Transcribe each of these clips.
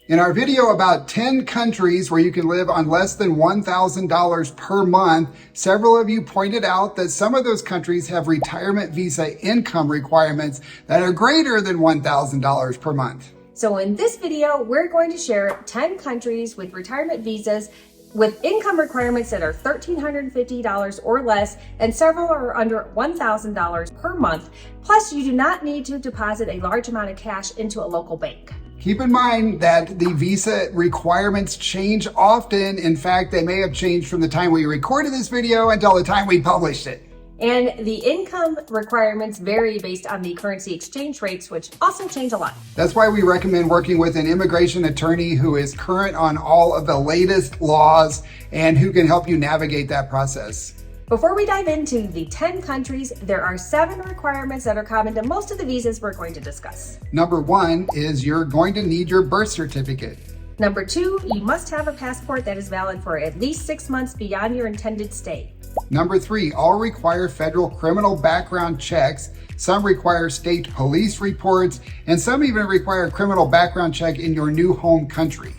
In our video about 10 countries where you can live on less than $1,000 per month, several of you pointed out that some of those countries have retirement visa income requirements that are greater than $1,000 per month. So in this video, we're going to share 10 countries with retirement visas with income requirements that are $1,350 or less, and several are under $1,000 per month. Plus, you do not need to deposit a large amount of cash into a local bank. Keep in mind that the visa requirements change often. In fact, they may have changed from the time we recorded this video until the time we published it. And the income requirements vary based on the currency exchange rates, which also change a lot. That's why we recommend working with an immigration attorney who is current on all of the latest laws and who can help you navigate that process. Before we dive into the 10 countries, there are 7 requirements that are common to most of the visas we're going to discuss. Number 1 is you're going to need your birth certificate. Number 2, you must have a passport that is valid for at least 6 months beyond your intended stay. Number 3, all require federal criminal background checks. Some require state police reports, and some even require a criminal background check in your new home country.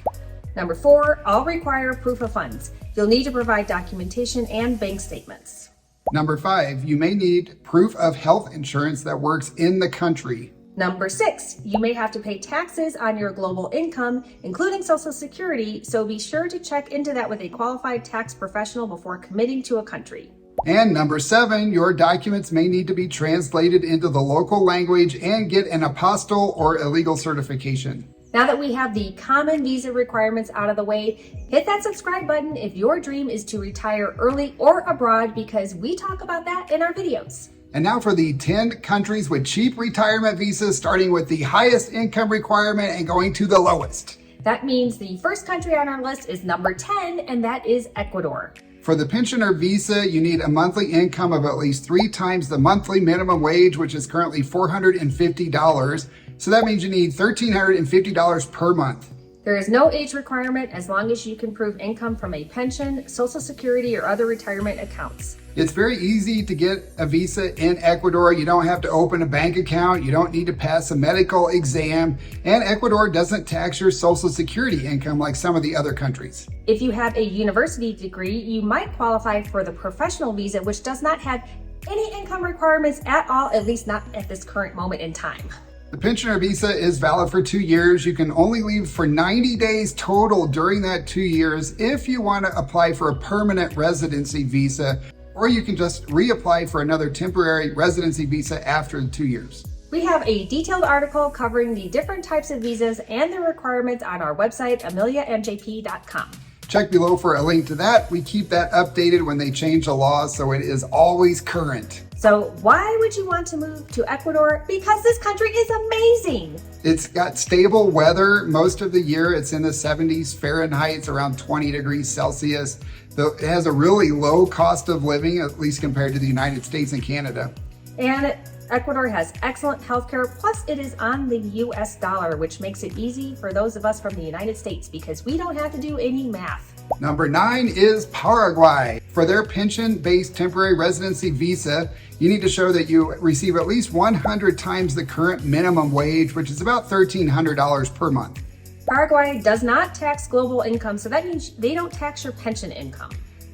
Number 4, all require proof of funds. You'll need to provide documentation and bank statements. Number 5, you may need proof of health insurance that works in the country. Number 6, you may have to pay taxes on your global income, including Social Security, so be sure to check into that with a qualified tax professional before committing to a country. And number 7, your documents may need to be translated into the local language and get an apostille or illegal certification. Now that we have the common visa requirements out of the way, hit that subscribe button if your dream is to retire early or abroad, because we talk about that in our videos. And now for the 10 countries with cheap retirement visas, starting with the highest income requirement and going to the lowest. That means the first country on our list is number 10, and that is Ecuador. For the pensioner visa, you need a monthly income of at least 3 times the monthly minimum wage, which is currently $450. So that means you need $1,350 per month. There is no age requirement as long as you can prove income from a pension, Social Security, or other retirement accounts. It's very easy to get a visa in Ecuador. You don't have to open a bank account. You don't need to pass a medical exam. And Ecuador doesn't tax your Social Security income like some of the other countries. If you have a university degree, you might qualify for the professional visa, which does not have any income requirements at all, at least not at this current moment in time. The pensioner visa is valid for 2 years. You can only leave for 90 days total during that 2 years if you want to apply for a permanent residency visa, or you can just reapply for another temporary residency visa after the 2 years. We have a detailed article covering the different types of visas and the requirements on our website, ameliamjp.com. Check below for a link to that. We keep that updated when they change the laws, so it is always current. So why would you want to move to Ecuador? Because this country is amazing. It's got stable weather most of the year. It's in the 70s Fahrenheit, it's around 20 degrees Celsius. It has a really low cost of living, at least compared to the United States and Canada. And Ecuador has excellent healthcare, plus it is on the US dollar, which makes it easy for those of us from the United States because we don't have to do any math. Number 9 is Paraguay. For their pension-based temporary residency visa, you need to show that you receive at least 100 times the current minimum wage, which is about $1,300 per month. Paraguay does not tax global income, so that means they don't tax your pension income.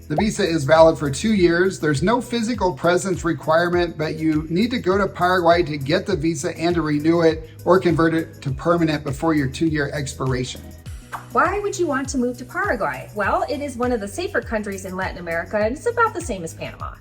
The visa is valid for 2 years. There's no physical presence requirement, but you need to go to Paraguay to get the visa and to renew it or convert it to permanent before your 2-year expiration. Why would you want to move to Paraguay? Well, it is one of the safer countries in Latin America, and it's about the same as Panama.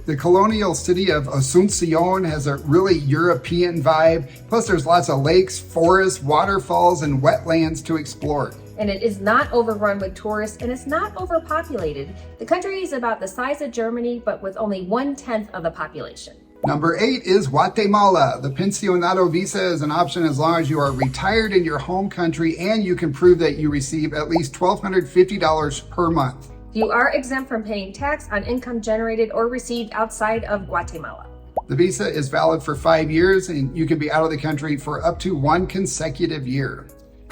The colonial city of Asuncion has a really European vibe. Plus, there's lots of lakes, forests, waterfalls, and wetlands to explore. And it is not overrun with tourists, and it's not overpopulated. The country is about the size of Germany, but with only 1/10 of the population. Number 8 is Guatemala. The pensionado visa is an option as long as you are retired in your home country and you can prove that you receive at least $1,250 per month. You are exempt from paying tax on income generated or received outside of Guatemala. The visa is valid for 5 years and you can be out of the country for up to 1 consecutive year.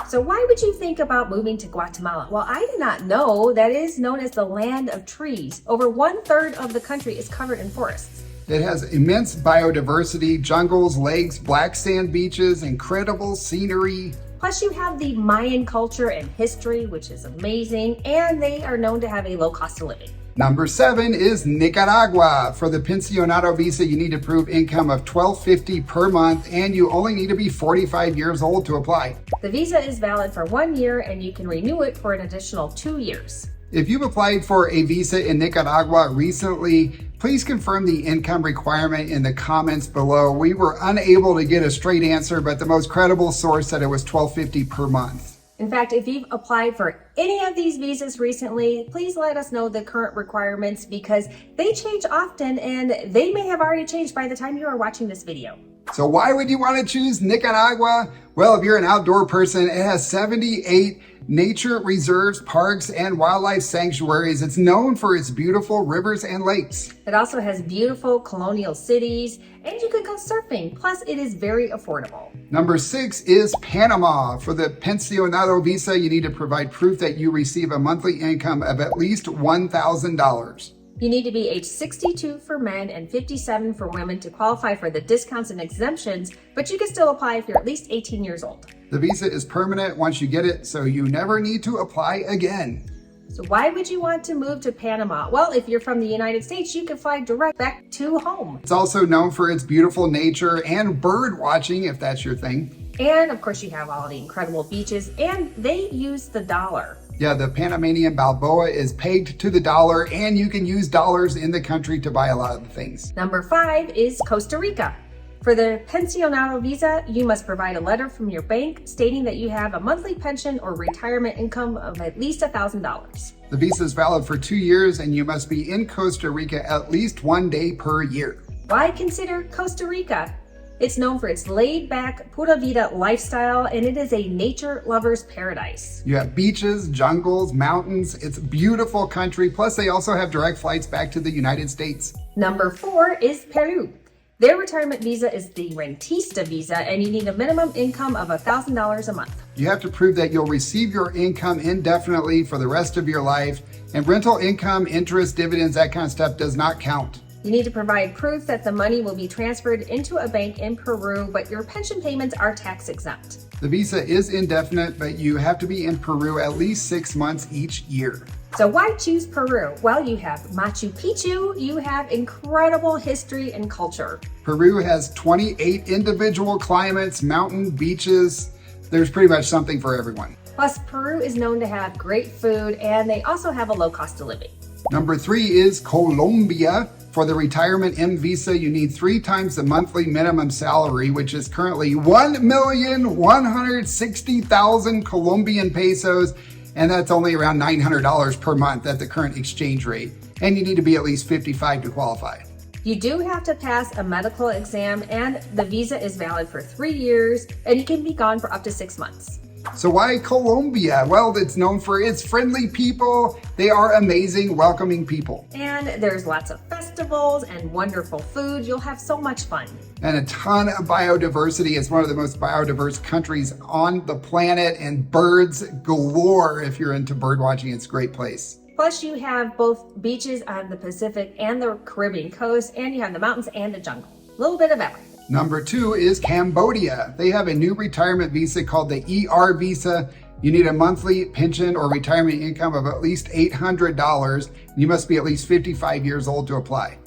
So why would you think about moving to Guatemala? Well, I did not know that it is known as the land of trees. Over 1/3 of the country is covered in forests. It has immense biodiversity, jungles, lakes, black sand beaches, incredible scenery, Plus, you have the Mayan culture and history, which is amazing, and they are known to have a low cost of living. Number 7 is Nicaragua. For the pensionado visa, you need to prove income of $12.50 per month, and you only need to be 45 years old to apply. The visa is valid for 1 year, and you can renew it for an additional 2 years. If you've applied for a visa in Nicaragua recently, please confirm the income requirement in the comments below. We were unable to get a straight answer, but the most credible source said it was $12.50 per month. In fact, if you've applied for any of these visas recently, please let us know the current requirements because they change often and they may have already changed by the time you are watching this video. So why would you want to choose Nicaragua? Well, if you're an outdoor person, it has 78 nature reserves, parks, and wildlife sanctuaries. It's known for its beautiful rivers and lakes. It also has beautiful colonial cities, and you could go surfing. Plus, it is very affordable. Number 6 is Panama. For the pensionado visa, you need to provide proof that you receive a monthly income of at least $1,000. You need to be age 62 for men and 57 for women to qualify for the discounts and exemptions, but you can still apply if you're at least 18 years old. The visa is permanent once you get it, so you never need to apply again. So why would you want to move to Panama? Well, if you're from the United States, you can fly direct back to home. It's also known for its beautiful nature and bird watching, if that's your thing. And of course, you have all the incredible beaches, and they use the dollar. Yeah, the Panamanian Balboa is pegged to the dollar, and you can use dollars in the country to buy a lot of things. Number 5 is Costa Rica. For the pensionado visa, you must provide a letter from your bank stating that you have a monthly pension or retirement income of at least $1,000. The visa is valid for 2 years, and you must be in Costa Rica at least 1 day per year. Why consider Costa Rica? It's known for its laid-back, pura vida lifestyle, and it is a nature lover's paradise. You have beaches, jungles, mountains. It's a beautiful country. Plus, they also have direct flights back to the United States. Number 4 is Peru. Their retirement visa is the rentista visa, and you need a minimum income of $1,000 a month. You have to prove that you'll receive your income indefinitely for the rest of your life, and rental income, interest, dividends, that kind of stuff does not count. You need to provide proof that the money will be transferred into a bank in Peru, but your pension payments are tax exempt. The visa is indefinite, but you have to be in Peru at least 6 months each year. So why choose Peru? Well, you have Machu Picchu, you have incredible history and culture. Peru has 28 individual climates, mountain, beaches. There's pretty much something for everyone. Plus, Peru is known to have great food, and they also have a low cost of living. Number 3 is Colombia. For the retirement M visa, you need 3 times the monthly minimum salary, which is currently 1,160,000 Colombian pesos, and that's only around $900 per month at the current exchange rate. And you need to be at least 55 to qualify. You do have to pass a medical exam, and the visa is valid for 3 years, and you can be gone for up to 6 months. So why Colombia? Well, it's known for its friendly people. They are amazing, welcoming people. And there's lots of festivals and wonderful food. You'll have so much fun. And a ton of biodiversity. It's one of the most biodiverse countries on the planet, and birds galore. If you're into bird watching, it's a great place. Plus, you have both beaches on the Pacific and the Caribbean coast, and you have the mountains and the jungle. A little bit of everything. Number 2 is Cambodia. They have a new retirement visa called the ER visa. You need a monthly pension or retirement income of at least $800. You must be at least 55 years old to apply.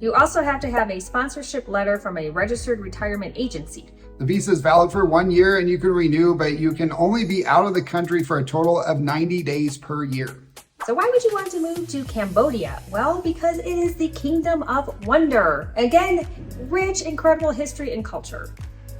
You also have to have a sponsorship letter from a registered retirement agency. The visa is valid for 1 year, and you can renew, but you can only be out of the country for a total of 90 days per year. So why would you want to move to Cambodia? Well, because it is the Kingdom of Wonder. Again, rich, incredible history and culture.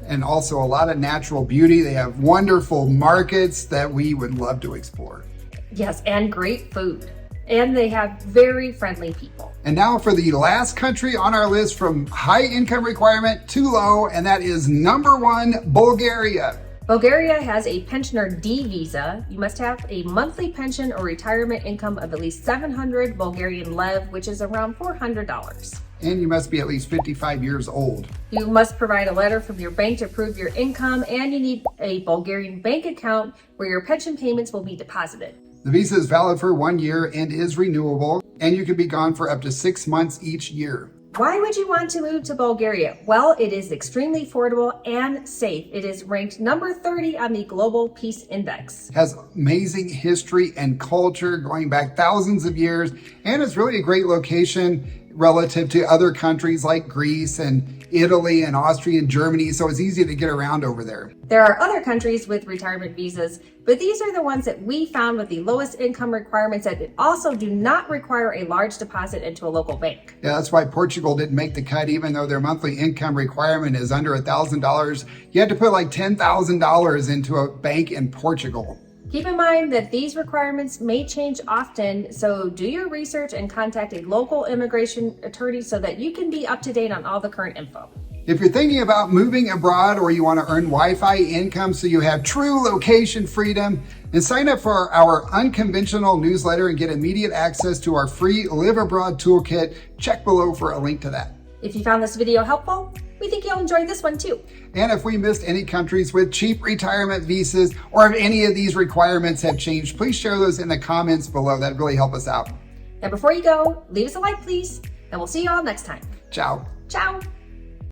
And also a lot of natural beauty. They have wonderful markets that we would love to explore. Yes, and great food. And they have very friendly people. And now for the last country on our list from high income requirement to low, and that is number 1, Bulgaria. Bulgaria has a pensioner D visa. You must have a monthly pension or retirement income of at least 700 Bulgarian lev, which is around $400. And you must be at least 55 years old. You must provide a letter from your bank to prove your income, and you need a Bulgarian bank account where your pension payments will be deposited. The visa is valid for 1 year and is renewable, and you can be gone for up to 6 months each year. Why would you want to move to Bulgaria? Well, it is extremely affordable and safe. It is ranked number 30 on the Global Peace Index. Has amazing history and culture going back thousands of years, and it's really a great location relative to other countries like Greece and Italy and Austria and Germany, so it's easy to get around over there. There are other countries with retirement visas, but these are the ones that we found with the lowest income requirements that also do not require a large deposit into a local bank. Yeah, that's why Portugal didn't make the cut, even though their monthly income requirement is under $1,000. You had to put like $10,000 into a bank in Portugal. Keep in mind that these requirements may change often, so do your research and contact a local immigration attorney so that you can be up to date on all the current info. If you're thinking about moving abroad or you want to earn Wi-Fi income so you have true location freedom, then sign up for our unconventional newsletter and get immediate access to our free Live Abroad Toolkit. Check below for a link to that. If you found this video helpful, we think you'll enjoy this one too. And if we missed any countries with cheap retirement visas, or if any of these requirements have changed, please share those in the comments below. That'd really help us out. And before you go, leave us a like, please, and we'll see you all next time. Ciao. Ciao.